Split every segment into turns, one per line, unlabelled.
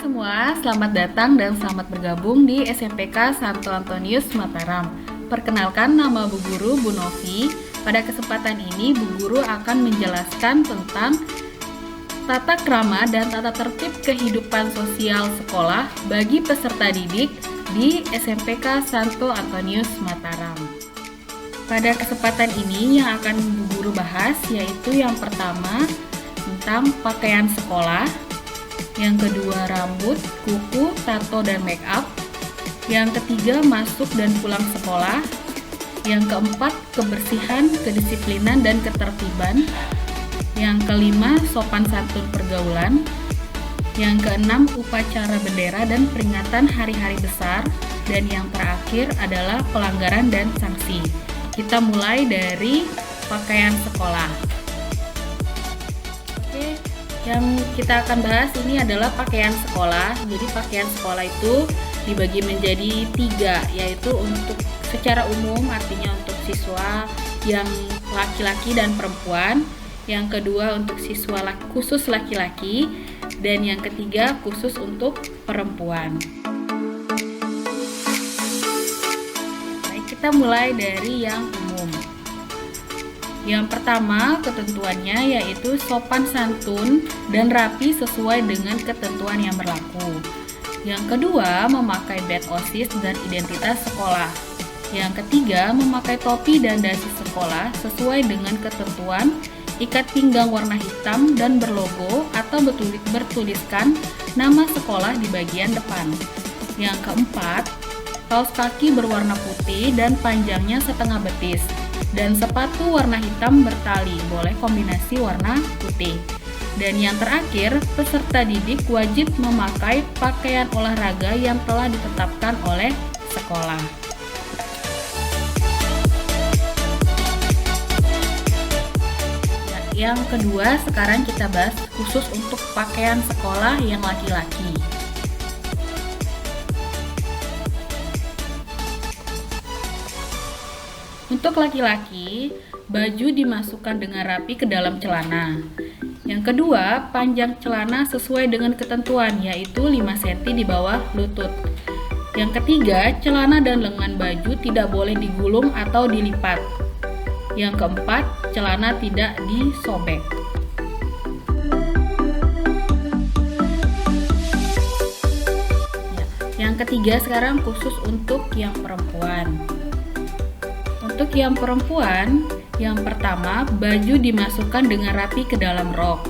Semua, selamat datang dan selamat bergabung di SMPK Santo Antonius Mataram. Perkenalkan, nama Bu Guru Bu Novi. Pada kesempatan ini, Bu Guru akan menjelaskan tentang tata krama dan tata tertib kehidupan sosial sekolah bagi peserta didik di SMPK Santo Antonius Mataram. Pada kesempatan ini yang akan Bu Guru bahas yaitu yang pertama tentang pakaian sekolah, yang kedua rambut, kuku, tato, dan make up, yang ketiga masuk dan pulang sekolah, yang keempat kebersihan, kedisiplinan, dan ketertiban, yang kelima sopan santun pergaulan, yang keenam upacara bendera dan peringatan hari-hari besar, dan yang terakhir adalah pelanggaran dan sanksi. Kita mulai dari pakaian sekolah. Oke, yang kita akan bahas ini adalah pakaian sekolah. Jadi pakaian sekolah itu dibagi menjadi 3, yaitu untuk secara umum, artinya untuk siswa yang laki-laki dan perempuan. Yang kedua untuk siswa khusus laki-laki, dan yang ketiga khusus untuk perempuan. Baik, kita mulai dari yang umum. Yang pertama ketentuannya yaitu sopan santun dan rapi sesuai dengan ketentuan yang berlaku. Yang kedua memakai badge OSIS dan identitas sekolah. Yang ketiga memakai topi dan dasi sekolah sesuai dengan ketentuan, ikat pinggang warna hitam dan berlogo atau bertuliskan nama sekolah di bagian depan. Yang keempat, kaos kaki berwarna putih dan panjangnya setengah betis, dan sepatu warna hitam bertali, boleh kombinasi warna putih. Dan yang terakhir, peserta didik wajib memakai pakaian olahraga yang telah ditetapkan oleh sekolah. Yang kedua, sekarang kita bahas khusus untuk pakaian sekolah yang laki-laki. Untuk laki-laki, baju dimasukkan dengan rapi ke dalam celana. Yang kedua, panjang celana sesuai dengan ketentuan, yaitu 5 cm di bawah lutut. Yang ketiga, celana dan lengan baju tidak boleh digulung atau dilipat. Yang keempat, celana tidak disobek. Yang ketiga sekarang khusus untuk yang perempuan. Untuk yang perempuan, yang pertama, baju dimasukkan dengan rapi ke dalam rok.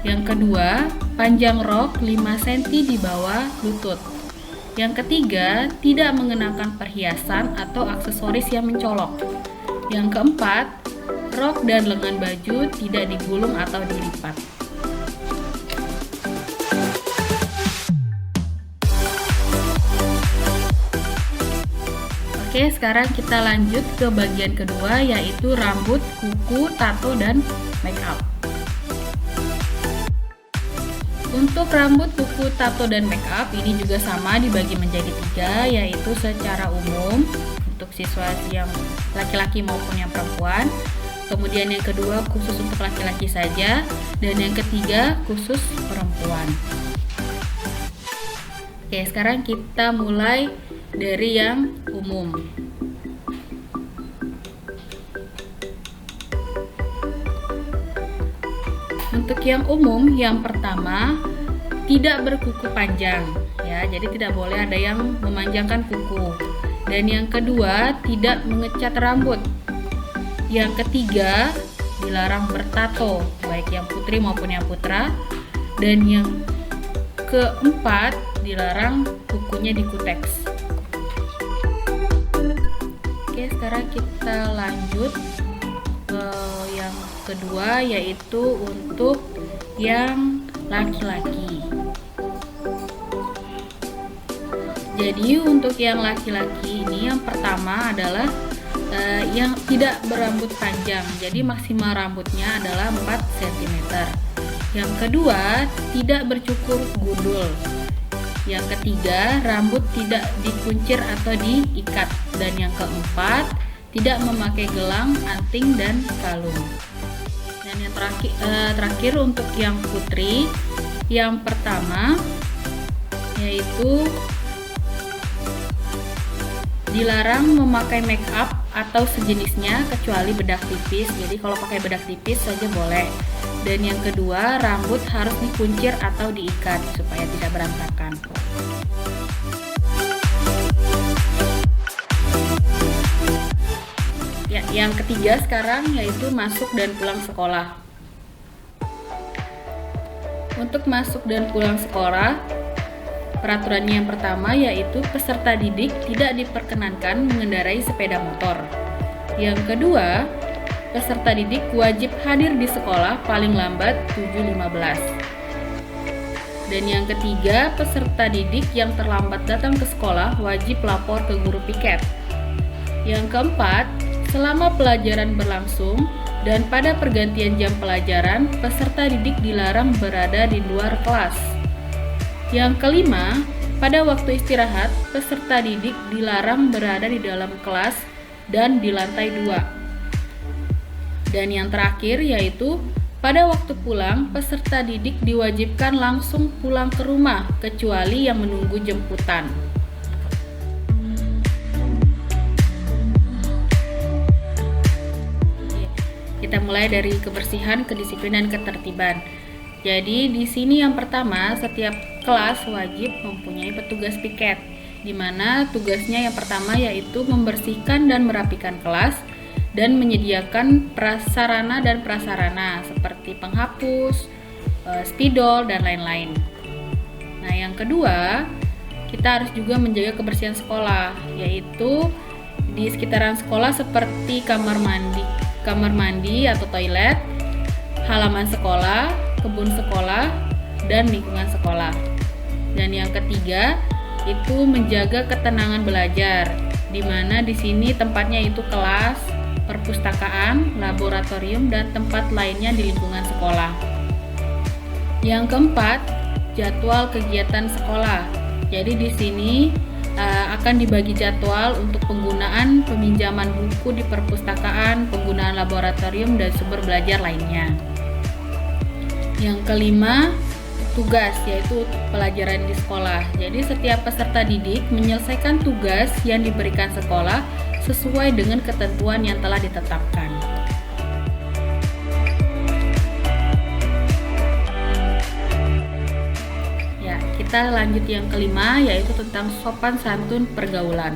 Yang kedua, panjang rok 5 cm di bawah lutut. Yang ketiga, tidak mengenakan perhiasan atau aksesoris yang mencolok. Yang keempat, rok dan lengan baju tidak digulung atau dilipat. Oke, sekarang kita lanjut ke bagian kedua, yaitu rambut, kuku, tato, dan make up. Untuk rambut, kuku, tato, dan make up ini juga sama dibagi menjadi 3, yaitu secara umum untuk siswa yang laki-laki maupun yang perempuan. Kemudian yang kedua khusus untuk laki-laki saja, dan yang ketiga khusus perempuan. Oke, sekarang kita mulai dari yang umum. Untuk yang umum, yang pertama tidak berkuku panjang, ya, jadi tidak boleh ada yang memanjangkan kuku. Dan yang kedua tidak mengecat rambut. Yang ketiga dilarang bertato, baik yang putri maupun yang putra. Dan yang keempat dilarang kukunya dikuteks. Oke, sekarang kita lanjut ke yang kedua, yaitu untuk yang laki-laki. Jadi untuk yang laki-laki ini yang pertama adalah yang tidak berambut panjang. Jadi maksimal rambutnya adalah 4 cm. Yang kedua, tidak bercukur gundul. Yang ketiga, rambut tidak dikuncir atau diikat. Dan yang keempat, tidak memakai gelang, anting, dan kalung. Dan yang terakhir untuk yang putri, yang pertama yaitu dilarang memakai make up atau sejenisnya kecuali bedak tipis. Jadi kalau pakai bedak tipis saja boleh. Dan yang kedua, rambut harus dikuncir atau diikat supaya tidak berantakan. Ya, yang ketiga sekarang yaitu masuk dan pulang sekolah. Untuk masuk dan pulang sekolah, peraturannya yang pertama yaitu peserta didik tidak diperkenankan mengendarai sepeda motor. Yang kedua, peserta didik wajib hadir di sekolah paling lambat 7.15. Dan yang ketiga, peserta didik yang terlambat datang ke sekolah wajib lapor ke guru piket. Yang keempat, selama pelajaran berlangsung dan pada pergantian jam pelajaran, peserta didik dilarang berada di luar kelas. Yang kelima, pada waktu istirahat, peserta didik dilarang berada di dalam kelas dan di lantai 2. Dan yang terakhir yaitu, pada waktu pulang, peserta didik diwajibkan langsung pulang ke rumah, kecuali yang menunggu jemputan. Kita mulai dari kebersihan, kedisiplinan, ketertiban. Jadi di sini yang pertama, setiap kelas wajib mempunyai petugas piket, di mana tugasnya yang pertama yaitu membersihkan dan merapikan kelas dan menyediakan prasarana dan prasarana seperti penghapus, spidol dan lain-lain. Nah, yang kedua, kita harus juga menjaga kebersihan sekolah, yaitu di sekitaran sekolah seperti kamar mandi atau toilet, halaman sekolah, kebun sekolah, dan lingkungan sekolah. Dan yang ketiga itu menjaga ketenangan belajar, di mana di sini tempatnya itu kelas, perpustakaan, laboratorium, dan tempat lainnya di lingkungan sekolah. Yang keempat, jadwal kegiatan sekolah. Jadi di sini akan dibagi jadwal untuk penggunaan peminjaman buku di perpustakaan, penggunaan laboratorium, dan sumber belajar lainnya. Yang kelima, tugas, yaitu pelajaran di sekolah. Jadi setiap peserta didik menyelesaikan tugas yang diberikan sekolah sesuai dengan ketentuan yang telah ditetapkan. Ya, kita lanjut yang kelima, yaitu tentang sopan santun pergaulan.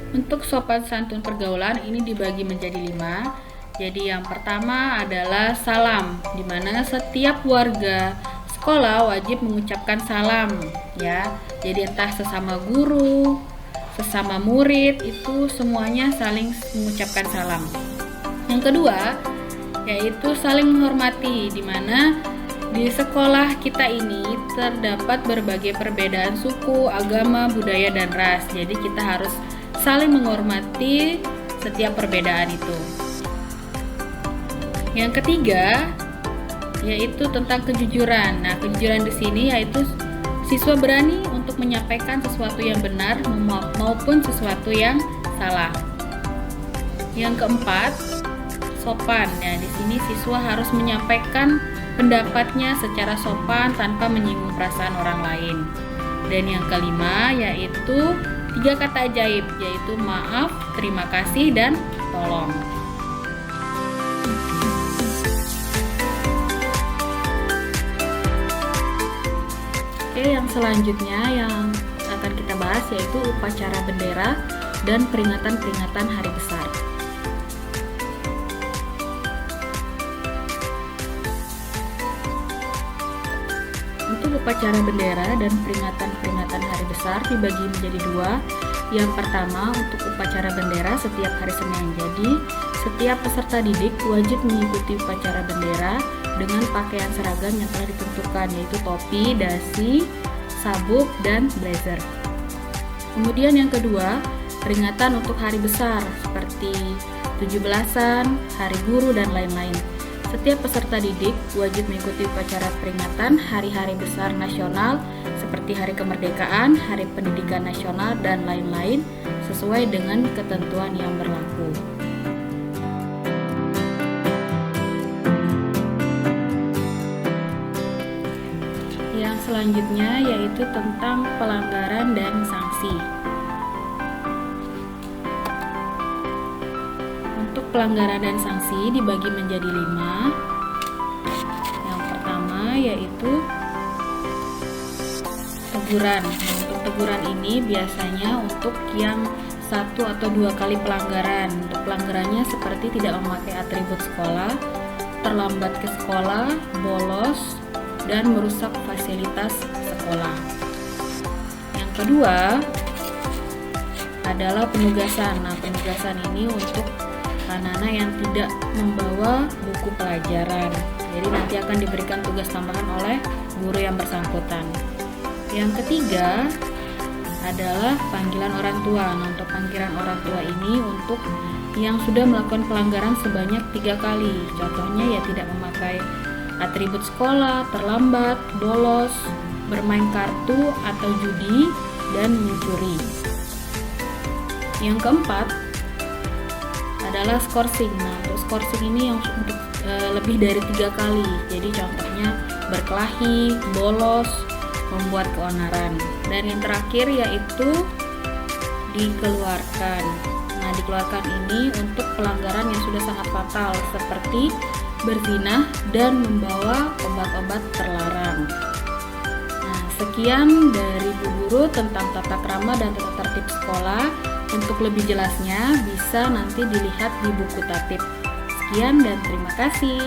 Untuk sopan santun pergaulan ini dibagi menjadi 5. Jadi yang pertama adalah salam, di mana setiap warga sekolah wajib mengucapkan salam, ya. Jadi entah sesama guru, sesama murid, itu semuanya saling mengucapkan salam. Yang kedua, yaitu saling menghormati, di mana di sekolah kita ini terdapat berbagai perbedaan suku, agama, budaya, dan ras. Jadi kita harus saling menghormati setiap perbedaan itu. Yang ketiga, yaitu tentang kejujuran. Nah, kejujuran di sini yaitu siswa berani untuk menyampaikan sesuatu yang benar maupun sesuatu yang salah. Yang keempat, sopan. Nah, di sini siswa harus menyampaikan pendapatnya secara sopan tanpa menyinggung perasaan orang lain. Dan yang kelima yaitu 3 kata ajaib, yaitu maaf, terima kasih, dan tolong. Oke, yang selanjutnya yang akan kita bahas yaitu upacara bendera dan peringatan-peringatan hari besar. Untuk upacara bendera dan peringatan-peringatan hari besar dibagi menjadi 2. Yang pertama, untuk upacara bendera setiap hari Senin. Jadi, setiap peserta didik wajib mengikuti upacara bendera dengan pakaian seragam yang telah ditentukan, yaitu topi, dasi, sabuk, dan blazer. Kemudian yang kedua, peringatan untuk hari besar seperti 17-an, hari guru, dan lain-lain. Setiap peserta didik wajib mengikuti upacara peringatan hari-hari besar nasional seperti Hari Kemerdekaan, Hari Pendidikan Nasional, dan lain-lain sesuai dengan ketentuan yang berlaku. selanjutnya yaitu tentang pelanggaran dan sanksi. Untuk pelanggaran dan sanksi dibagi menjadi 5. Yang pertama yaitu teguran. Untuk teguran ini biasanya untuk yang 1 atau 2 kali pelanggaran. Untuk pelanggarannya seperti tidak memakai atribut sekolah, terlambat ke sekolah, bolos, dan merusak fasilitas sekolah. Yang kedua adalah penugasan. Nah, penugasan ini untuk anak-anak yang tidak membawa buku pelajaran. Jadi nanti akan diberikan tugas tambahan oleh guru yang bersangkutan. Yang ketiga adalah panggilan orang tua. Nah, untuk panggilan orang tua ini untuk yang sudah melakukan pelanggaran sebanyak 3 kali. Contohnya ya tidak memakai atribut sekolah, terlambat, bolos, bermain kartu atau judi, dan mencuri. Yang keempat adalah skorsing. Nah, untuk skorsing ini yang untuk lebih dari 3 kali. Jadi contohnya berkelahi, bolos, membuat keonaran. Dan yang terakhir yaitu dikeluarkan. Nah, dikeluarkan ini untuk pelanggaran yang sudah sangat fatal seperti berzina dan membawa obat-obat terlarang. Nah, sekian dari Bu Guru tentang tata krama dan tata tertib sekolah. Untuk lebih jelasnya bisa nanti dilihat di buku tatip. Sekian dan terima kasih.